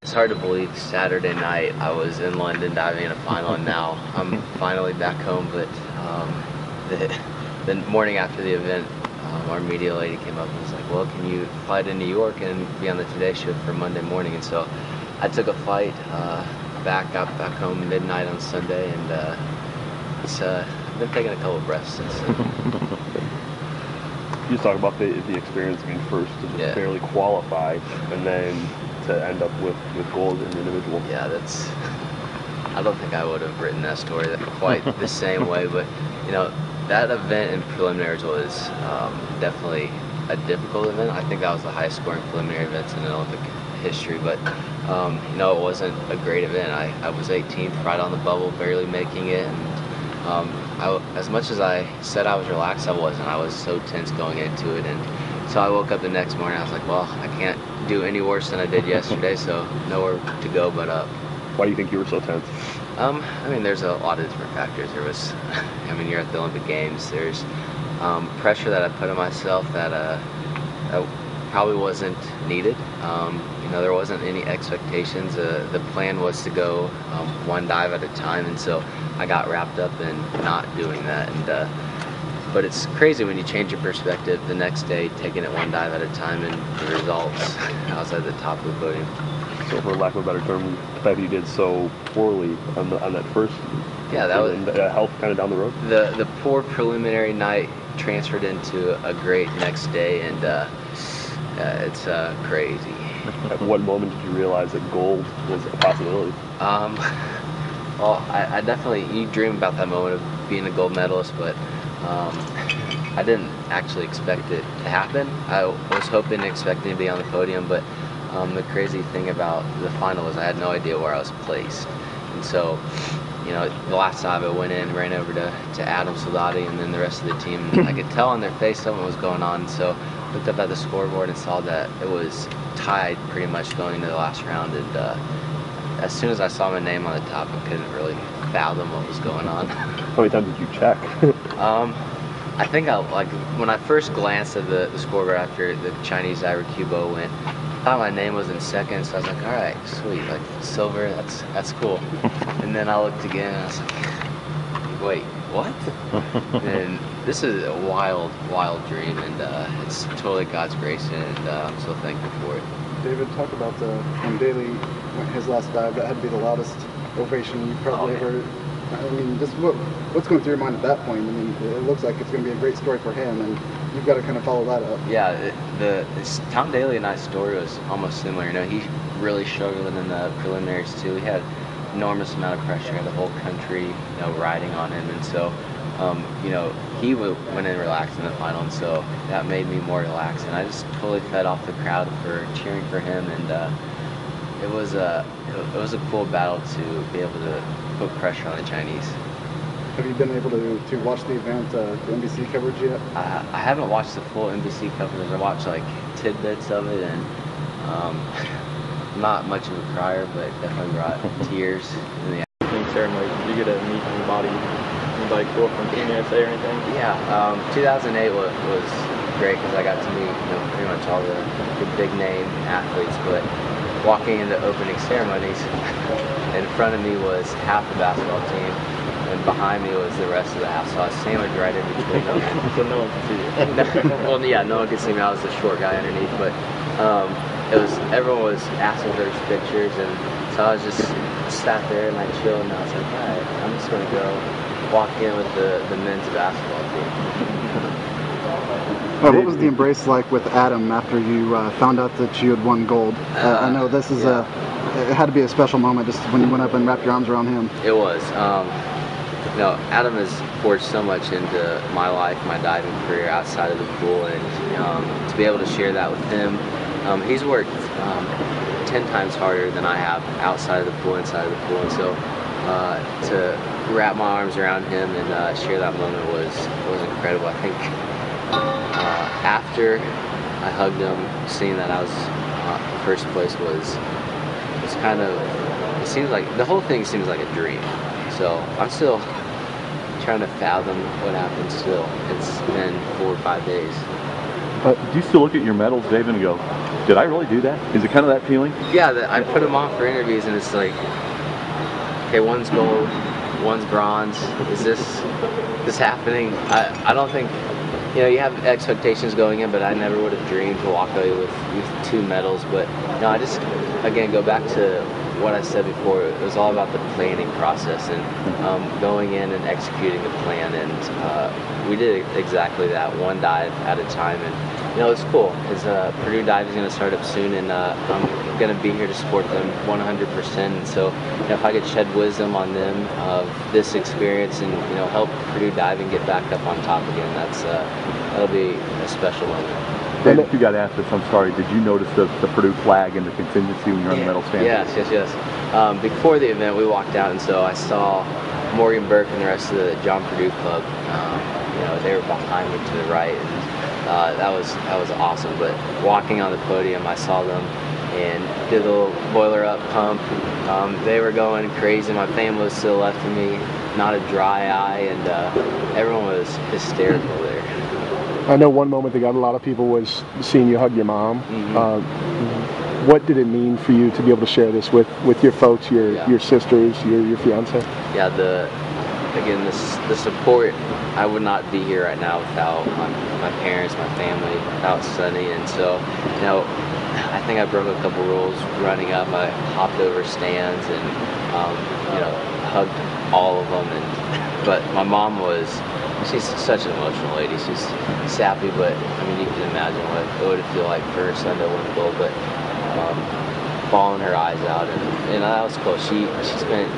It's hard to believe Saturday night I was in London diving in a final, and now I'm finally back home. But the morning after the event, our media lady came up and was like, well, can you fly to New York and be on the Today Show for Monday morning? And so I took a flight got back home midnight on Sunday, and I've been taking a couple breaths since then. You just talk about the experience being first to just barely qualify, and then to end up with gold in the individual. Yeah, I don't think I would have written that story quite the same way, but you know, that event in preliminaries was definitely a difficult event. I think that was the highest scoring preliminary events in Olympic history, but you know, it wasn't a great event. I was 18th, right on the bubble, barely making it, and as much as I said I was relaxed, I wasn't. I was so tense going into it, and so I woke up the next morning, I was like, well, I can't do any worse than I did yesterday, so nowhere to go but up. Why do you think you were so tense? I mean, there's a lot of different factors. There was, I mean, you're at the Olympic Games. There's pressure that I put on myself that probably wasn't needed. You know, there wasn't any expectations. The plan was to go one dive at a time, and so I got wrapped up in not doing that. And but it's crazy when you change your perspective the next day, taking it one dive at a time, and the results, I was at the top of the podium. So, for lack of a better term, the fact that you did so poorly on that first, that helped kind of down the road. The poor preliminary night transferred into a great next day, and it's crazy. At what moment did you realize that gold was a possibility? Well, I definitely, you dream about that moment of being a gold medalist, but I didn't actually expect it to happen. I was hoping and expecting to be on the podium, but the crazy thing about the final was I had no idea where I was placed. And so, you know, the last dive I went in, ran over to Adam Soldati and then the rest of the team. I could tell on their face something was going on, so looked up at the scoreboard and saw that it was tied pretty much going into the last round. And as soon as I saw my name on the top, I couldn't really fathom what was going on. How many times did you check? I think when I first glanced at the scoreboard after the Chinese diver Kubo went, I thought my name was in second, so I was like, all right, sweet, like silver, that's cool. And then I looked again, and I was like, wait, what? And this is a wild, wild dream, and it's totally God's grace, and I'm so thankful for it. David, talk about when Daly went his last dive. That had to be the loudest ovation you probably ever. I mean, just what's going through your mind at that point? I mean, it looks like it's going to be a great story for him, and you've got to kind of follow that up. Yeah, Tom Daly and I's story was almost similar. You know, he really struggled in the preliminaries too. He had enormous amount of pressure, the whole country, you know, riding on him, and so, you know, he went in relaxed in the final, and so that made me more relaxed, and I just totally fed off the crowd for cheering for him, and it was a cool battle to be able to put pressure on the Chinese. Have you been able to watch the event, the NBC coverage yet? I haven't watched the full NBC coverage. I watched like tidbits of it, and not much of a crier, but definitely brought tears in the ceremony. Did you get to meet anybody cool from Team USA or anything? Yeah, 2008 was great because I got to meet, you know, pretty much all the big name athletes, but walking into opening ceremonies, in front of me was half the basketball team, and behind me was the rest of the half, so I was sandwiched right in between them. So no one could see you. Well, yeah, no one could see me. I was the short guy underneath, but everyone was asking for those pictures, and so I was just sat there and I chilled, and I was like, all right, I'm just going to go walk in with the men's basketball team. What was the embrace like with Adam after you found out that you had won gold? I know this is it had to be a special moment just when you went up and wrapped your arms around him. It was. You know, Adam has poured so much into my life, my diving career outside of the pool, and to be able to share that with him, he's worked 10 times harder than I have outside of the pool, inside of the pool, and so to wrap my arms around him and share that moment was incredible. I think after I hugged him, seeing that I was first place was kind of, it seems like, the whole thing seems like a dream. So I'm still trying to fathom what happened still. It's been 4 or 5 days. Do you still look at your medals, David, and go, did I really do that? Is it kind of that feeling? Yeah, I put them on for interviews, and it's like, okay, one's gold, one's bronze. Is this happening? I don't think, you know, you have expectations going in, but I never would have dreamed to walk away with 2 medals. But no, I just, again, go back to what I said before. It was all about the planning process and going in and executing the plan, and we did exactly that, one dive at a time. And you know, it's cool because Purdue Dive is going to start up soon, and I'm going to be here to support them 100%. And so, you know, if I could shed wisdom on them of this experience and, you know, help Purdue Dive and get back up on top again, that'll be a special moment. David, you got asked this, I'm sorry, did you notice the Purdue flag and the contingency when you're on the medal stand? Yes. Before the event, we walked out, and so I saw Morgan Burke and the rest of the John Purdue Club. You know, they were behind me to the right, and that was awesome. But walking on the podium, I saw them and did a little boiler up pump. They were going crazy. My family was still left of me, not a dry eye, and everyone was hysterical there. I know one moment that got a lot of people was seeing you hug your mom. What did it mean for you to be able to share this with your folks, your sisters, your fiance? Yeah, again, the support. I would not be here right now without my parents, my family, without Sonny, and so, you know, I think I broke a couple rules running up. I hopped over stands and you know, hugged all of them, but my mom she's such an emotional lady. She's sappy, but I mean, you can imagine what it would feel like for her son to win gold, but bawling her eyes out, and that was cool. She spent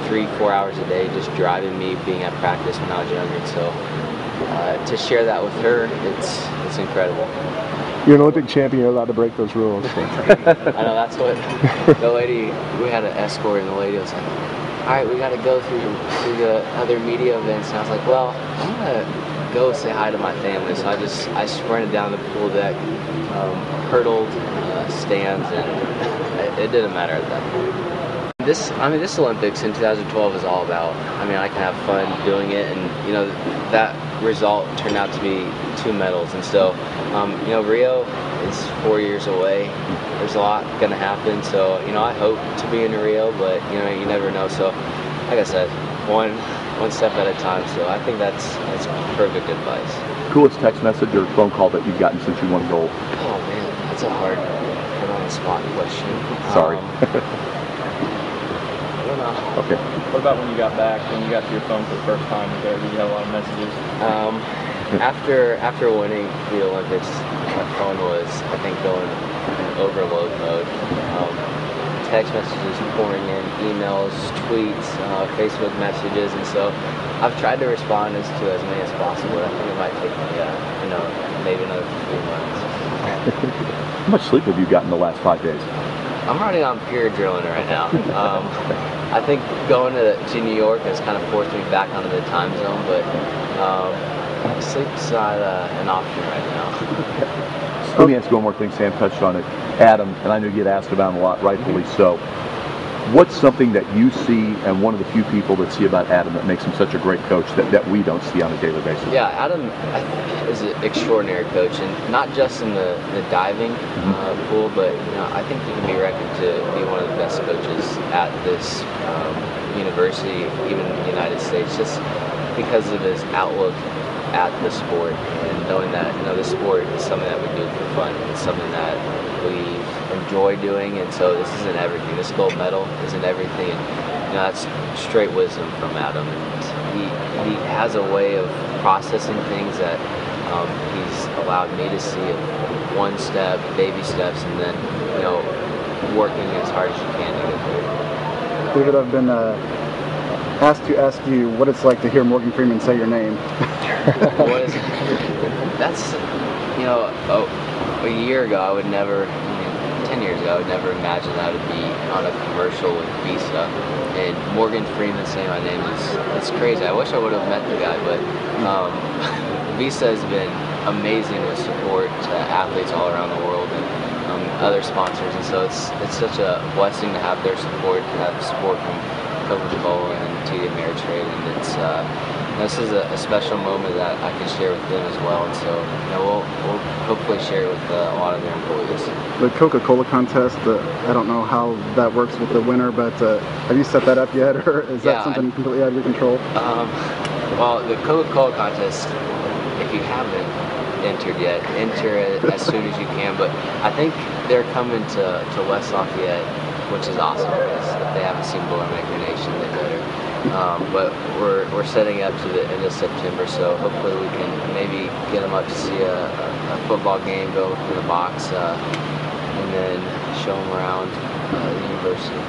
3-4 hours a day just driving me, being at practice when I was younger, and so to share that with her, it's incredible. You're an Olympic champion, you're allowed to break those rules. So. I know, that's what the lady, we had an escort, and the lady was like, all right, we got to go through the other media events. And I was like, well, I'm going to go say hi to my family. So I sprinted down the pool deck, hurdled stands, and it didn't matter at that point. This Olympics in 2012 is all about, I mean, I can have fun doing it, and, you know, that result turned out to be 2 medals. And so, you know, Rio is 4 years away. There's a lot going to happen, so, you know, I hope to be in Rio, but, you know, you never know. So, like I said, one step at a time. So I think that's perfect advice. Coolest text message or phone call that you've gotten since you won gold? Oh man, that's a hard put on the spot question. Sorry. I don't know. Okay. What about when you got back, when you got to your phone for the first time? Did you have a lot of messages? After winning the Olympics, my phone was, I think, going in overload mode. Text messages pouring in, emails, tweets, Facebook messages, and so I've tried to respond to as many as possible. I think it might take me, you know, maybe another 3 months. How much sleep have you gotten the last 5 days? I'm running on pure adrenaline right now. I think going to New York has kind of forced me back onto the time zone, but sleep's not an option right now. Let me ask you one more thing. Sam touched on it. Adam, and I know you get asked about him a lot, rightfully so. What's something that you see, and one of the few people that see about Adam that makes him such a great coach that we don't see on a daily basis? Yeah, Adam is an extraordinary coach, and not just in the diving pool, but, you know, I think he can be reckoned to be one of the best coaches at this university, even in the United States, just because of his outlook at the sport, and knowing that, you know, the sport is something that we do for fun. It's something that we enjoy doing, and so this isn't everything. This gold medal isn't everything, and, you know, that's straight wisdom from Adam. And he has a way of processing things that he's allowed me to see it one step, baby steps, and then, you know, working as hard as you can to get there. David, I've been asked to ask you what it's like to hear Morgan Freeman say your name. That's, you know, a year ago I would never, 10 years ago I would never imagine that I would be on a commercial with Visa, and Morgan Freeman saying my name is crazy. I wish I would have met the guy, but Visa has been amazing with support to athletes all around the world, and other sponsors, and so it's such a blessing to have their support, to have support from Coca-Cola and TD Ameritrade, and it's This is a special moment that I can share with them as well, and so we'll hopefully share it with a lot of their employees. The Coca-Cola contest, I don't know how that works with the winner, but have you set that up yet, or is that something completely out of your control? Well, the Coca-Cola contest, if you haven't entered yet, enter it as soon as you can, but I think they're coming to West Lafayette, which is awesome, because if they haven't seen Boilermaker Nation, they better. But we're setting up to the end of September, so hopefully we can maybe get them up to see a football game, go in the box, and then show them around the university.